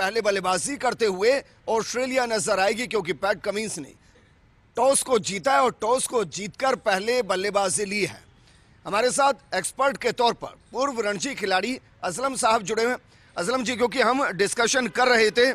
पहले बल्लेबाजी करते हुए ऑस्ट्रेलिया नजर आएगी, क्योंकि पैट कमिंस ने टॉस को जीता है और टॉस को जीतकर पहले बल्लेबाजी ली है। हमारे साथ एक्सपर्ट के तौर पर पूर्व रणजी खिलाड़ी असलम साहब जुड़े हुए हैं। असलम जी, क्योंकि हम डिस्कशन कर रहे थे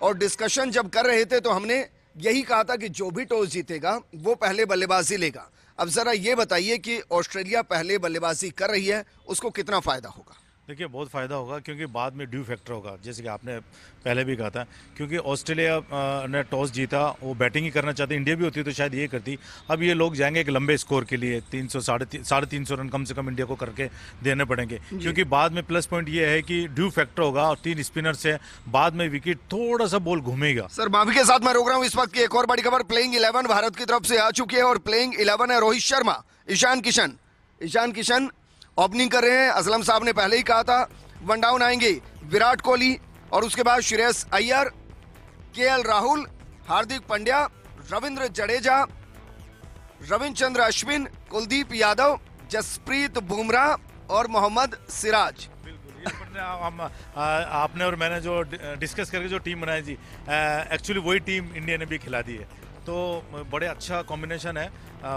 और डिस्कशन जब कर रहे थे तो हमने यही कहा था कि जो भी टॉस जीतेगा वो पहले बल्लेबाजी लेगा। अब जरा ये बताइए कि ऑस्ट्रेलिया पहले बल्लेबाजी कर रही है, उसको कितना फायदा होगा? देखिए, बहुत फ़ायदा होगा, क्योंकि बाद में ड्यू फैक्टर होगा, जैसे कि आपने पहले भी कहा था। क्योंकि ऑस्ट्रेलिया ने टॉस जीता, वो बैटिंग ही करना चाहते, इंडिया भी होती तो शायद ये करती। अब ये लोग जाएंगे एक लंबे स्कोर के लिए, 300 साढ़े 300 रन कम से कम इंडिया को करके देने पड़ेंगे, क्योंकि बाद में प्लस पॉइंट ये है कि ड्यू फैक्टर होगा और 3 स्पिनर से बाद में विकेट थोड़ा सा बॉल घूमेगा। सर, माफी के साथ मैं रोक रहा हूँ, इस वक्त की एक और बड़ी खबर प्लेइंग 11 भारत की तरफ से आ चुकी है और प्लेइंग 11 है रोहित शर्मा, ईशान किशन ओपनिंग कर रहे हैं। असलम साहब ने पहले ही कहा था वन डाउन आएंगे विराट कोहली और उसके बाद श्रेयस अय्यर, केएल राहुल, हार्दिक पांड्या, रविंद्र जडेजा, रविचंद्र अश्विन, कुलदीप यादव, जसप्रीत बुमराह और मोहम्मद सिराज। आपने और मैंने जो डिस्कस करके जो टीम बनाई थी, एक्चुअली वही टीम इंडिया ने भी खिला दी है। तो बड़े अच्छा कॉम्बिनेशन है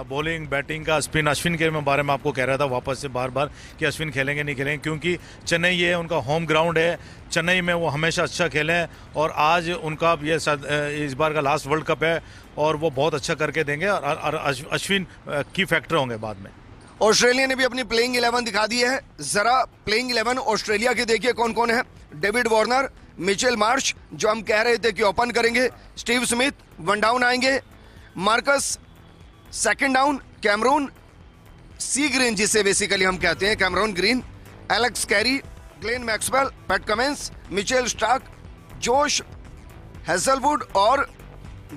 बॉलिंग बैटिंग का। अश्विन के बारे में आपको कह रहा था वापस से बार बार कि अश्विन खेलेंगे नहीं खेलेंगे, क्योंकि चेन्नई ये उनका होम ग्राउंड है। चेन्नई में वो हमेशा अच्छा खेले हैं और आज उनका ये इस बार का लास्ट वर्ल्ड कप है और वो बहुत अच्छा करके देंगे और अश्विन की फैक्टर होंगे बाद में। ऑस्ट्रेलिया ने भी अपनी प्लेइंग 11 दिखा दी है। जरा प्लेइंग 11 ऑस्ट्रेलिया के देखिए कौन कौन है। डेविड वार्नर, मिचेल मार्श जो हम कह रहे थे कि ओपन करेंगे, स्टीव स्मिथ वन डाउन आएंगे, मार्कस सेकंड डाउन, कैमरून सी ग्रीन जिसे बेसिकली हम कहते हैं Cameron Green, Alex Carey, Glenn Maxwell, PAT Cummins, Mitchell Starc, Josh Hazlewood और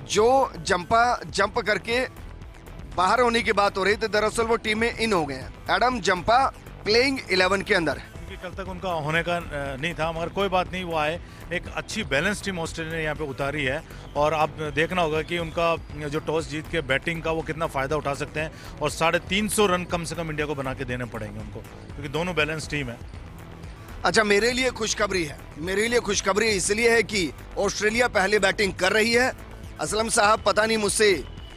जो जंप करके बाहर होने की बात हो रही थी, दरअसल वो टीम में इन हो गए हैं। एडम जंपा प्लेइंग 11 के अंदर है। कल तक उनका होने का नहीं था, मगर कोई बात नहीं, वो आए। एक अच्छी बैलेंस टीम ऑस्ट्रेलिया ने यहाँ पे उतारी है और आप देखना होगा कि उनका जो टॉस जीत के बैटिंग का वो कितना फ़ायदा उठा सकते हैं और 350 रन कम से कम इंडिया को बना के देने पड़ेंगे उनको, क्योंकि दोनों बैलेंस टीम है। अच्छा, मेरे लिए खुशखबरी इसलिए है कि ऑस्ट्रेलिया पहले बैटिंग कर रही है। असलम साहब पता नहीं मुझसे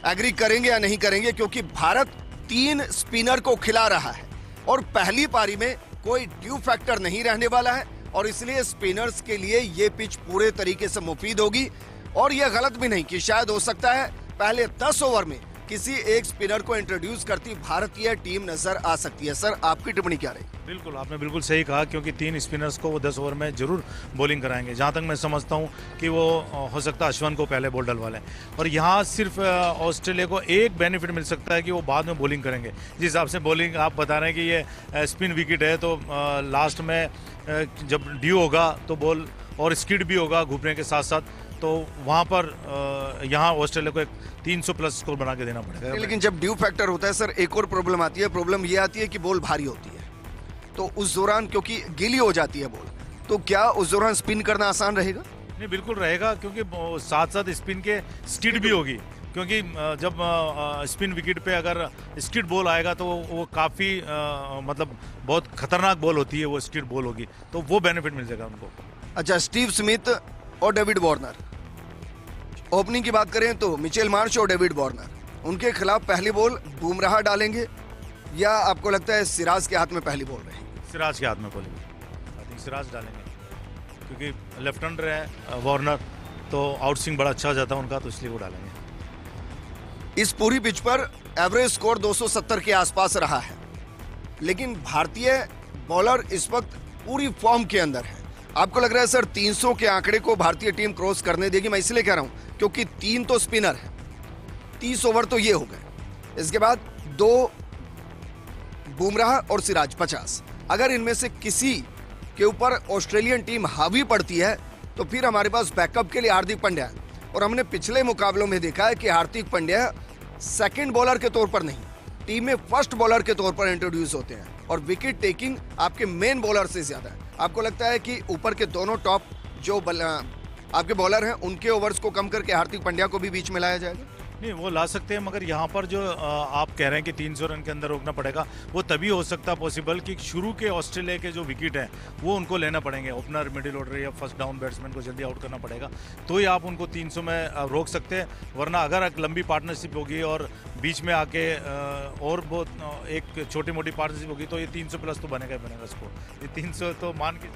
एग्री करेंगे या नहीं करेंगे, क्योंकि भारत 3 स्पिनर को खिला रहा है और पहली पारी में कोई ड्यू फैक्टर नहीं रहने वाला है और इसलिए स्पिनर्स के लिए ये पिच पूरे तरीके से मुफीद होगी। और यह गलत भी नहीं कि शायद हो सकता है पहले 10 ओवर में किसी एक स्पिनर को इंट्रोड्यूस करती भारतीय टीम नजर आ सकती है। सर, आपकी टिप्पणी क्या रही? बिल्कुल, आपने बिल्कुल सही कहा, क्योंकि 3 स्पिनर्स को वो 10 ओवर में जरूर बॉलिंग कराएंगे। जहां तक मैं समझता हूं कि वो हो सकता है अश्विन को पहले बॉल डलवा लें और यहां सिर्फ ऑस्ट्रेलिया को एक बेनिफिट मिल सकता है कि वो बाद में बॉलिंग करेंगे। जिस हिसाब से बॉलिंग आप बता रहे हैं कि ये स्पिन विकेट है, तो लास्ट में जब ड्यू होगा तो बॉल और स्किड भी होगा घूमने के साथ साथ, तो वहां पर यहाँ ऑस्ट्रेलिया को एक 300 प्लस स्कोर बना के देना पड़ेगा। लेकिन जब ड्यू फैक्टर होता है सर, एक और प्रॉब्लम आती है। प्रॉब्लम ये आती है कि बॉल भारी होती है, तो उस दौरान क्योंकि गीली हो जाती है बॉल, तो क्या उस दौरान स्पिन करना आसान रहेगा? नहीं, बिल्कुल रहेगा, क्योंकि साथ साथ स्पिन के स्किड भी होगी, क्योंकि जब स्पिन विकेट पे अगर स्किड बॉल आएगा तो वो काफ़ी मतलब बहुत खतरनाक बॉल होती है, वो स्किड बॉल होगी, तो वो बेनिफिट मिल जाएगा उनको। अच्छा, स्टीव स्मिथ और डेविड वार्नर, ओपनिंग की बात करें तो मिचेल मार्श और डेविड वार्नर, उनके खिलाफ पहली बॉल बुमराह डालेंगे या आपको लगता है सिराज के हाथ में पहली बॉल रहेगी? सिराज के हाथ में बॉलिंग, आई थिंक सिराज डालेंगे, क्योंकि लेफ्ट हैंडर है वार्नर, तो आउट स्विंग बड़ा अच्छा हो जाता है उनका, तो इसलिए वो डालेंगे। इस पूरी पिच पर एवरेज स्कोर 270 के आसपास रहा है, लेकिन भारतीय बॉलर इस वक्त पूरी फॉर्म के अंदर है। आपको लग रहा है सर 300 के आंकड़े को भारतीय टीम क्रॉस करने देगी? मैं इसलिए कह रहा हूं क्योंकि 3 तो स्पिनर है, 30 ओवर तो ये हो गए, इसके बाद 2 बुमराह और सिराज 50। अगर इनमें से किसी के ऊपर ऑस्ट्रेलियन टीम हावी पड़ती है तो फिर हमारे पास बैकअप के लिए हार्दिक पांड्या है, और हमने पिछले मुकाबलों में देखा है कि हार्दिक पांड्या सेकंड बॉलर के तौर पर नहीं, टीम में फर्स्ट बॉलर के तौर पर इंट्रोड्यूस होते हैं और विकेट टेकिंग आपके मेन बॉलर से ज्यादा है। आपको लगता है कि ऊपर के दोनों टॉप जो आपके बॉलर हैं उनके ओवर्स को कम करके हार्दिक पांड्या को भी बीच में लाया जाएगा? नहीं वो ला सकते हैं, मगर यहाँ पर जो आप कह रहे हैं कि 300 रन के अंदर रोकना पड़ेगा, वो तभी हो सकता पॉसिबल कि शुरू के ऑस्ट्रेलिया के जो विकेट हैं वो उनको लेना पड़ेंगे। ओपनर, मिडिल ऑर्डर या फर्स्ट डाउन बैट्समैन को जल्दी आउट करना पड़ेगा, तो ही आप उनको 300 में रोक सकते हैं। वरना अगर एक लंबी पार्टनरशिप होगी और बीच में आके और बहुत एक छोटी मोटी पार्टनरशिप होगी तो ये 300 प्लस तो बनेगा ही बनेगा स्कोर। ये 300 तो मान के